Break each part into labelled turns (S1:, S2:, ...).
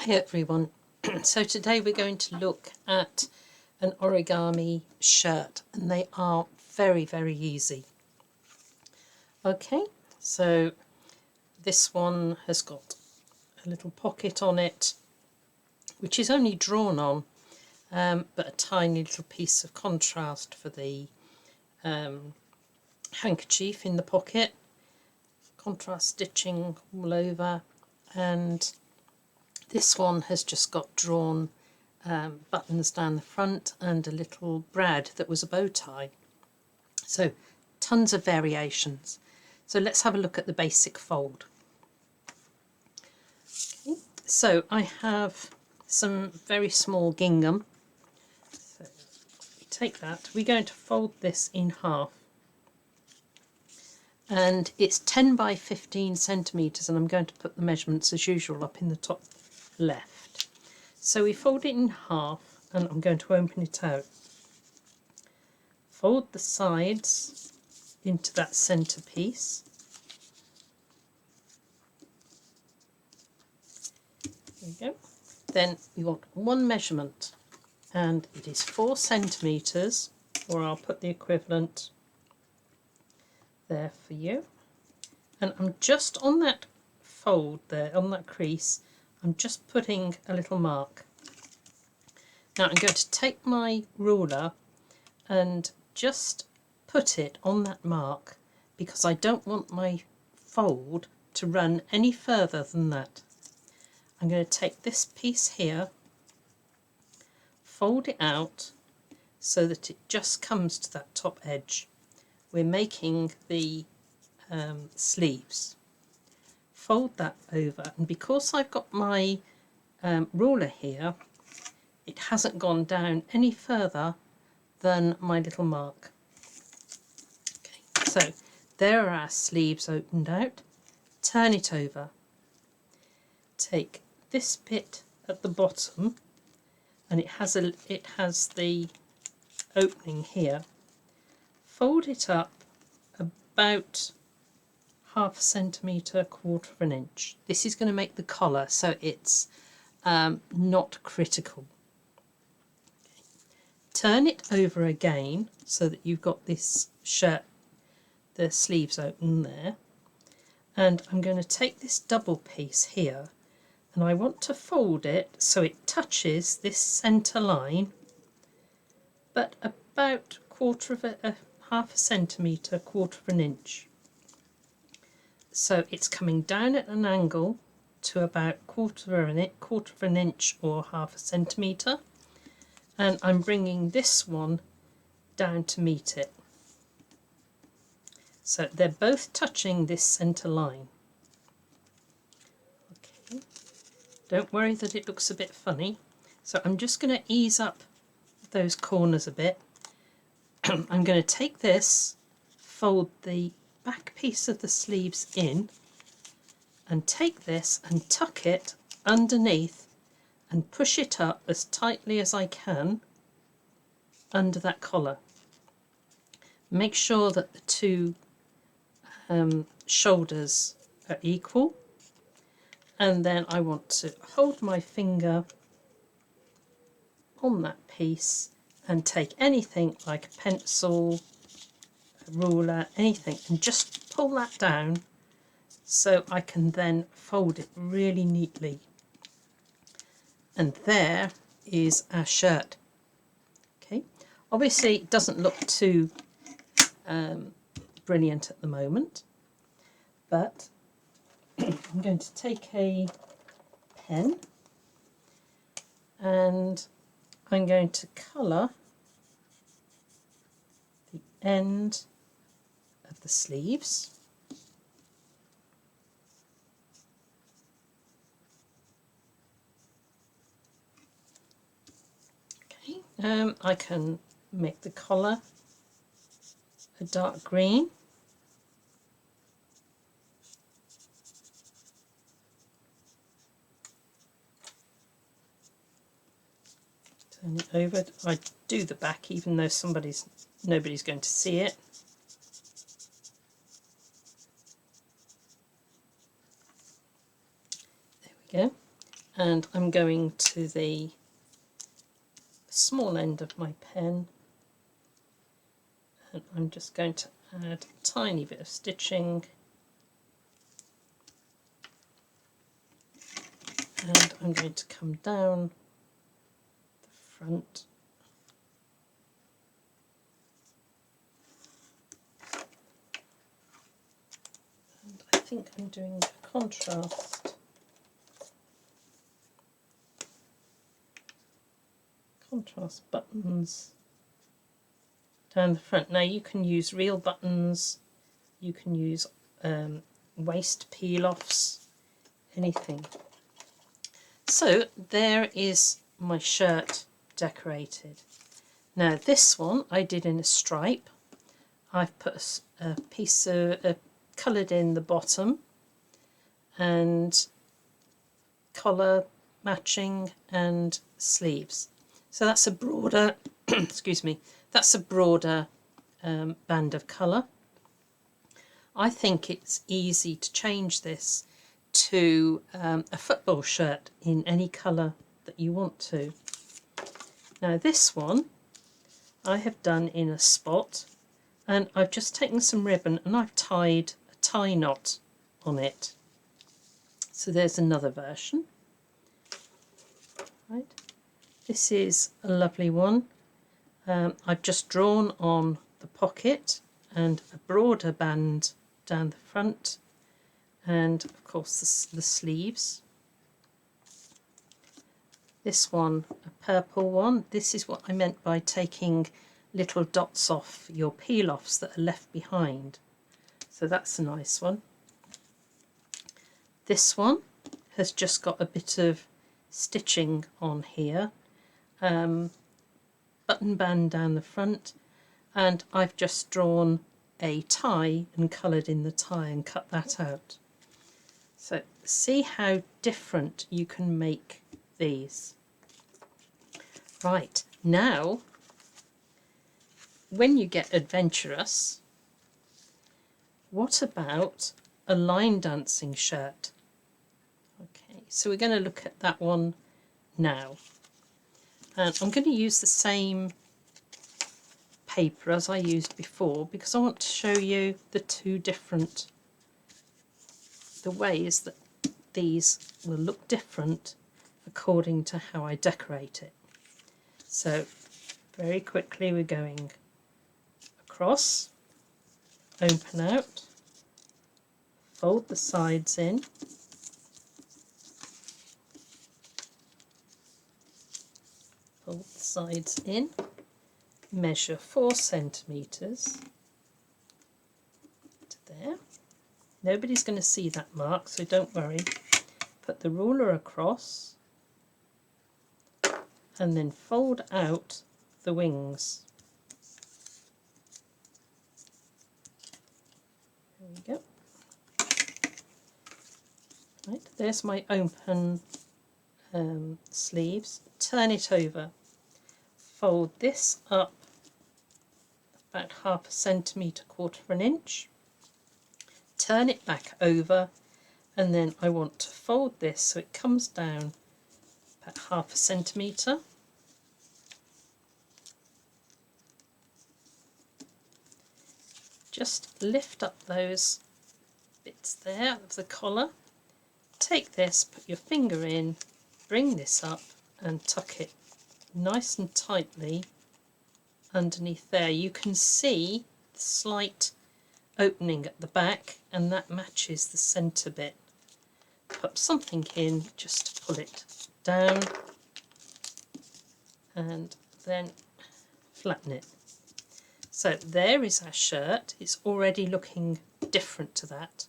S1: Hi everyone. So today we're going to look at an origami shirt, and they are very easy. Okay, so this one has got a little pocket on it which is only drawn on, but a tiny little piece of contrast for the handkerchief in the pocket, contrast stitching all over, and this one has just got drawn buttons down the front and a little brad that was a bow tie. So tons of variations. So let's have a look at the basic fold. Okay. So I have some very small gingham. So we take that, we're going to fold this in half. And it's 10 by 15 centimetres, and I'm going to put the measurements as usual up in the top left. So we fold it in half, and I'm going to open it out. Fold the sides into that centre piece. There we go. Then we want one measurement, and it is 4 centimetres, or I'll put the equivalent there for you. And I'm just on that fold there, on that crease, I'm just putting a little mark. Now I'm going to take my ruler and just put it on that mark, because I don't want my fold to run any further than that. I'm going to take this piece here, fold it out so that it just comes to that top edge. We're making the sleeves. Fold that over, and because I've got my ruler here, it hasn't gone down any further than my little mark. Okay, so there are our sleeves opened out. Turn it over. Take this bit at the bottom, and it has the opening here. Fold it up about half a centimetre, 1/4 of an inch. This is going to make the collar, so it's not critical. Okay. Turn it over again so that you've got this shirt, the sleeves open there, and I'm going to take this double piece here, and I want to fold it so it touches this centre line, but about half a centimetre, 1/4 of an inch. So it's coming down at an angle to about 1/4 of an inch or half a centimetre, and I'm bringing this one down to meet it. So they're both touching this centre line. Okay. Don't worry that it looks a bit funny. So I'm just going to ease up those corners a bit. I'm going to take this, fold the back piece of the sleeves in, and take this and tuck it underneath and push it up as tightly as I can under that collar. Make sure that the two shoulders are equal, and then I want to hold my finger on that piece and take anything like a pencil, a ruler, anything, and just pull that down so I can then fold it really neatly. And there is our shirt. Okay, obviously it doesn't look too brilliant at the moment, but I'm going to take a pen and I'm going to colour the end of the sleeves. Okay, I can make the collar a dark green. Turn it over. I do the back even though nobody's going to see it. There we go. and I'm going to the small end of my pen, and I'm just going to add a tiny bit of stitching, and I'm going to come down the front and I think I'm doing contrast buttons down the front. Now you can use real buttons, you can use waist peel-offs, anything. So there is my shirt decorated. Now this one I did in a stripe. I've put a piece of coloured in the bottom and collar matching and sleeves. So that's a broader, excuse me, that's a broader band of colour. I think it's easy to change this to a football shirt in any colour that you want to. Now this one I have done in a spot, and I've just taken some ribbon and I've tied a tie knot on it. So there's another version. Right. This is a lovely one. I've just drawn on the pocket and a broader band down the front, and of course the sleeves. This one, a purple one. This is what I meant by taking little dots off your peel-offs that are left behind. So that's a nice one. This one has just got a bit of stitching on here, button band down the front, and I've just drawn a tie and coloured in the tie and cut that out. So see how different you can make these. Right, now when you get adventurous, what about a line dancing shirt? Okay, so we're going to look at that one now. And I'm going to use the same paper as I used before because I want to show you the ways that these will look different according to how I decorate it. So very quickly we're going across, open out, fold the sides in, fold the sides in, measure 4 centimetres to there. Nobody's going to see that mark, so don't worry. Put the ruler across and then fold out the wings. There we go. Right, there's my open sleeves. Turn it over. Fold this up about 1/2 centimetre, 1/4 inch. Turn it back over, and then I want to fold this so it comes down about 1/2 centimetre. Just lift up those bits there of the collar. Take this, put your finger in, bring this up and tuck it nice and tightly underneath there. You can see the slight opening at the back, and that matches the centre bit. Put something in just to pull it down and then flatten it. So there is our shirt. It's already looking different to that.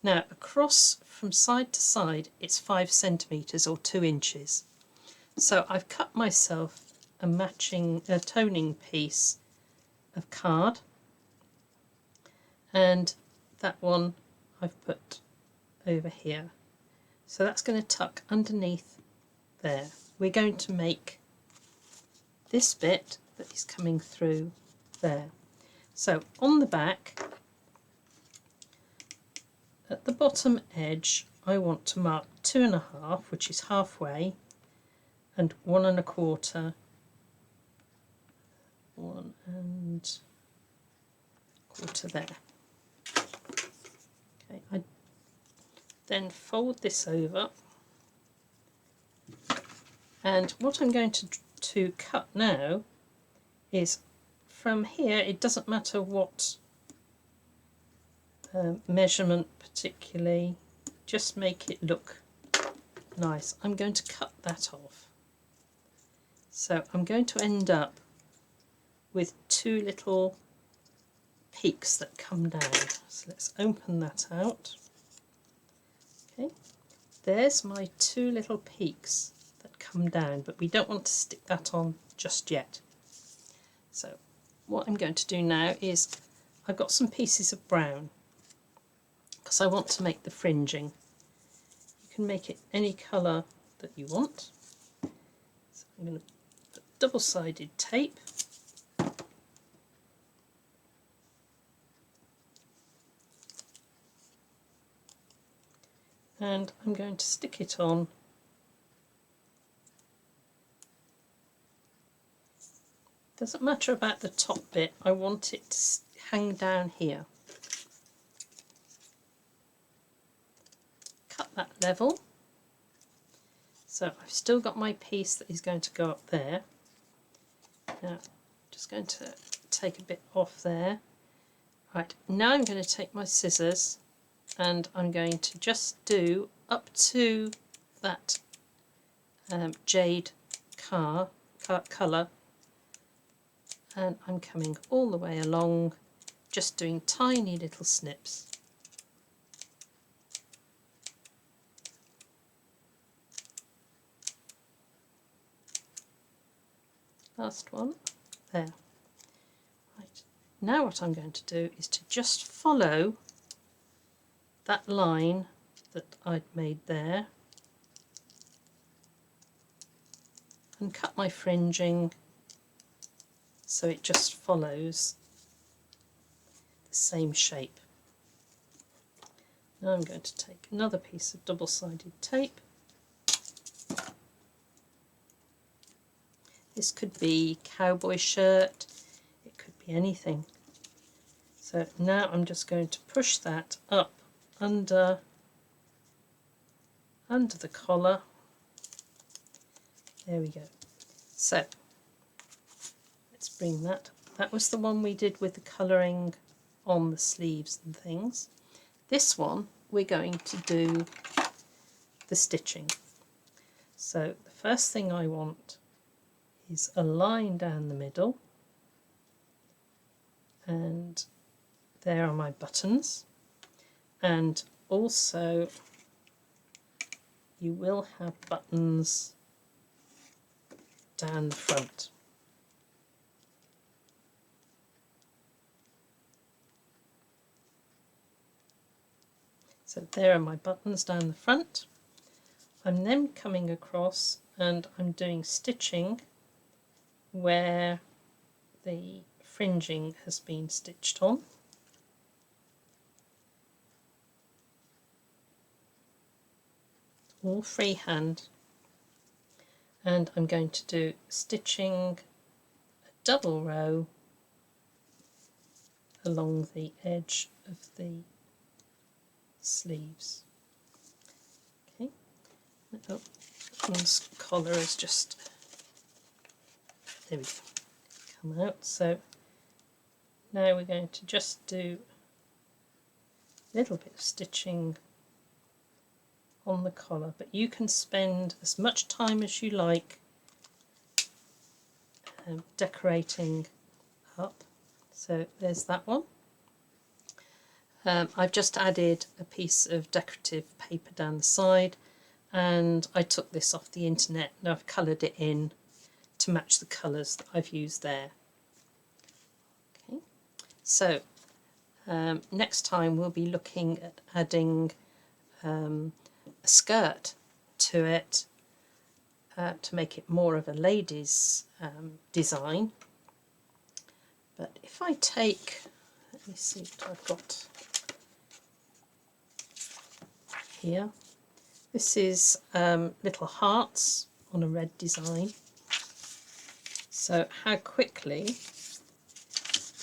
S1: Now across from side to side it's 5 centimetres or 2 inches. So I've cut myself a matching toning piece of card, and that one I've put over here. So that's going to tuck underneath there. We're going to make this bit that is coming through there. So on the back, at the bottom edge, I want to mark 2.5, which is halfway, and 1.25, 1.25 there. Okay, I then fold this over, and what I'm going to cut now is from here. It doesn't matter what measurement particularly, just make it look nice. I'm going to cut that off. So I'm going to end up with 2 little peaks that come down. So let's open that out. Okay, there's my 2 little peaks that come down, but we don't want to stick that on just yet. So what I'm going to do now is I've got some pieces of brown because I want to make the fringing. You can make it any colour that you want. So I'm going to put double-sided tape, and I'm going to stick it on Doesn't matter about the top bit, I want it to hang down here. Cut that level. So I've still got my piece that is going to go up there. Now I'm just going to take a bit off there. Right, now I'm going to take my scissors and I'm going to just do up to that jade colour, and I'm coming all the way along, just doing tiny little snips. Last one, there. Right, now what I'm going to do is to just follow that line that I'd made there and cut my fringing so it just follows the same shape. Now I'm going to take another piece of double-sided tape. This could be cowboy shirt, it could be anything. So now I'm just going to push that up under the collar. There we go. So let's bring that. That was the one we did with the colouring on the sleeves and things. This one we're going to do the stitching. So the first thing I want is a line down the middle, and there are my buttons, and also you will have buttons down the front. So there are my buttons down the front. I'm then coming across and I'm doing stitching where the fringing has been stitched on. All freehand, and I'm going to do stitching a double row along the edge of the sleeves. Okay, oh, that one's collar is just, there we go, come out. So now we're going to just do a little bit of stitching on the collar, but you can spend as much time as you like decorating up. So there's that one. I've just added a piece of decorative paper down the side, and I took this off the internet and I've coloured it in to match the colours that I've used there. Okay, so next time we'll be looking at adding a skirt to it to make it more of a lady's design. But if I take, let me see what I've got here. This is little hearts on a red design. So how quickly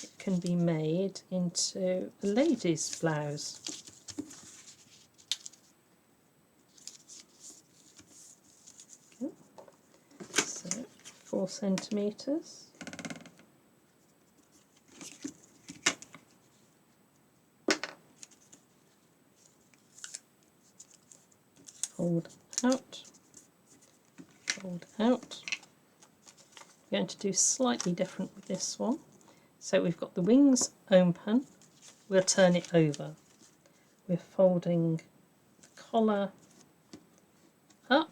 S1: it can be made into a lady's blouse. Okay. So 4 centimetres. Fold out, fold out. I'm going to do slightly different with this one. So we've got the wings open, we'll turn it over. We're folding the collar up,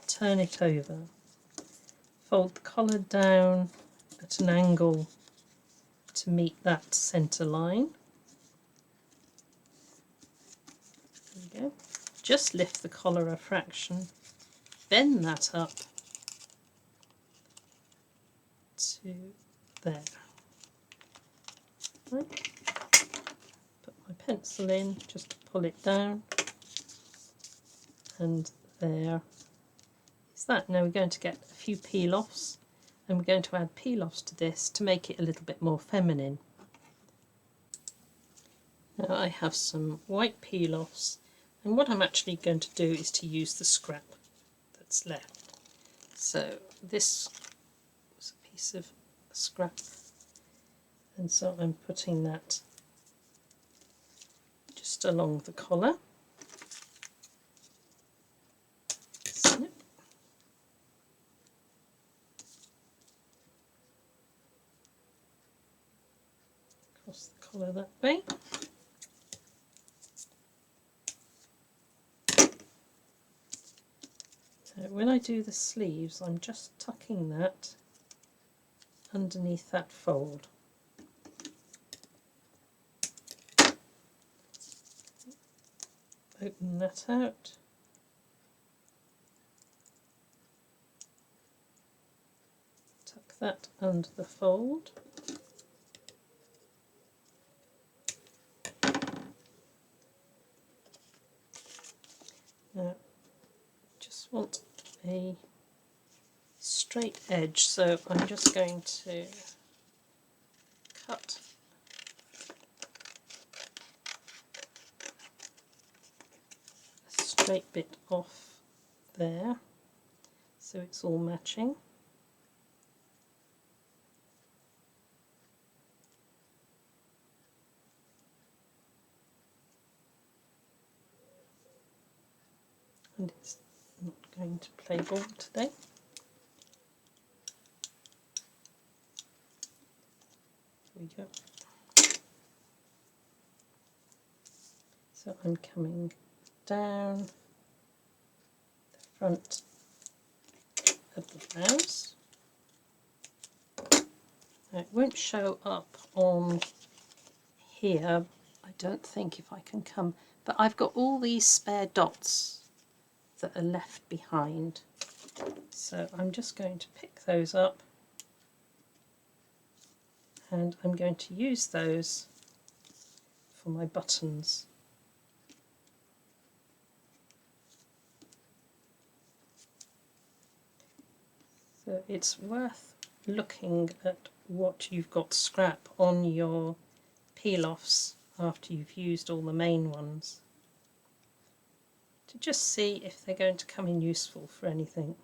S1: turn it over. Fold the collar down at an angle to meet that centre line. There we go. Just lift the collar a fraction, bend that up to there. Right. Put my pencil in just to pull it down, and there is that. Now we're going to get a few peel-offs, and we're going to add peel-offs to this to make it a little bit more feminine. Now I have some white peel-offs, and what I'm actually going to do is to use the scrap that's left. So this was a piece of scrap, and so I'm putting that just along the collar. Snip. Across the collar that way. When I do the sleeves, I'm just tucking that underneath that fold. Open that out. Tuck that under the fold. Now, just want a straight edge, so I'm just going to cut a straight bit off there so it's all matching. And it's not going to play ball today. There we go. So I'm coming down the front of the blouse. Now it won't show up on here, I don't think, if I can come, but I've got all these spare dots that are left behind, so I'm just going to pick those up, and I'm going to use those for my buttons. So it's worth looking at what you've got scrap on your peel-offs after you've used all the main ones, to just see if they're going to come in useful for anything.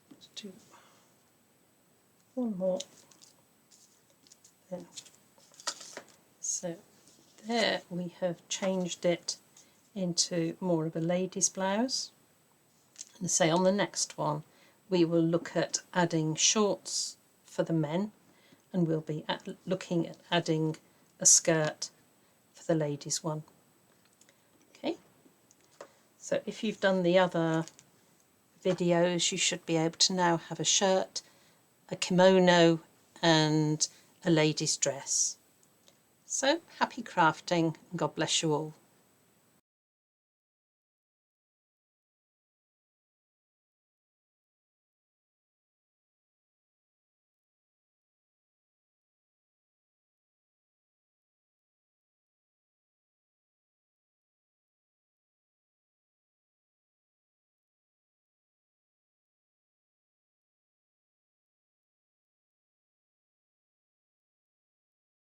S1: Let's do one more. There. So there we have changed it into more of a lady's blouse. And say on the next one we will look at adding shorts for the men, and we'll be looking at adding a skirt for the ladies one. Okay, so if you've done the other videos, you should be able to now have a shirt, a kimono and a lady's dress. So happy crafting, and God bless you all.